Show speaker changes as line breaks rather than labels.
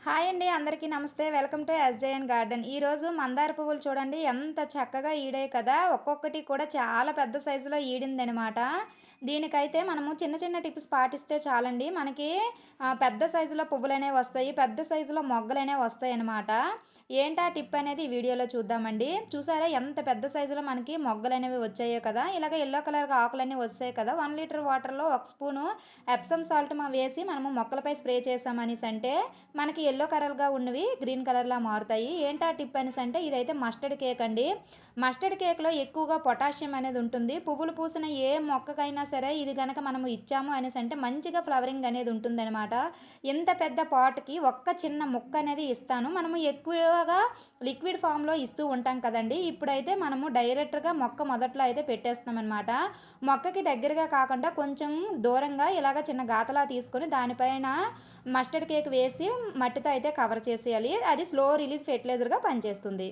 Hi అండి. అందరికీ నమస్తే. Welcome to SJN garden. ఈరోజు మందార పువ్వులు చూడండి ఎంత చక్కగా ఈడాయి కదా! ఒక్కొక్కటి కూడా చాలా పెద్ద సైజులో ఈడిందనమాట. దీనికైతే మనము చిన్న చిన్న టిప్స్ పాటిస్తే చాలండి. మనకి పెద్ద సైజులో పువ్వులనేవి వస్తాయి. పెద్ద సైజులో మొగ్గలనేవి వస్తాయనమాట. ఏంటా టిప్ అనేది ఈ వీడియోలో చూద్దామండి. చూసారా ఎంత పెద్ద సైజులో మనకి మొగ్గలనేవి వచ్చాయో కదా! ఇలాగ యెల్లో కలర్‌గా ఆకులన్నీ వచ్చాయి కదా! 1 లీటర్ వాటర్‌లో 1 స్పూను ఎప్సమ్ సాల్ట్ వేసి మనము మొక్కలపై స్ప్రే చేశామనేసంటే మనకి యెల్లో కలర్‌గా ఉన్నవి గ్రీన్ కలర్‌లా మారుతాయి. ఏంటా టిప్ అనేసంటే ఇదైతే మస్టర్డ్ కేక్ అండి. మస్టర్డ్ కేక్‌లో ఎక్కువగా పొటాషియం అనేది ఉంటుంది. పువ్వులు పూసిన ఏ మొక్కకైనా సరే ఇది గనక మనము ఇచ్చాము అనేసంటే మంచిగా ఫ్లవరింగ్ అనేది ఉంటుందనమాట. ఇంత పెద్ద పాట్‌కి ఒక్క చిన్న ముక్క అనేది ఇస్తాను. మనము ఎక్కువగా లిక్విడ్ ఫామ్‌లో ఇస్తూ ఉంటాం కదండీ! ఇప్పుడైతే మనము డైరెక్ట్‌గా మొక్క మొదట్లో అయితే పెట్టేస్తున్నామనమాట. మొక్కకి దగ్గరగా కాకుండా కొంచెం దూరంగా ఇలాగ చిన్న గాతలా తీసుకొని దానిపైన మస్టర్డ్ కేక్ వేసి మట్టితో అయితే కవర్ చేసేయాలి. అది స్లో రిలీజ్ ఫెర్టిలైజర్‌గా పనిచేస్తుంది.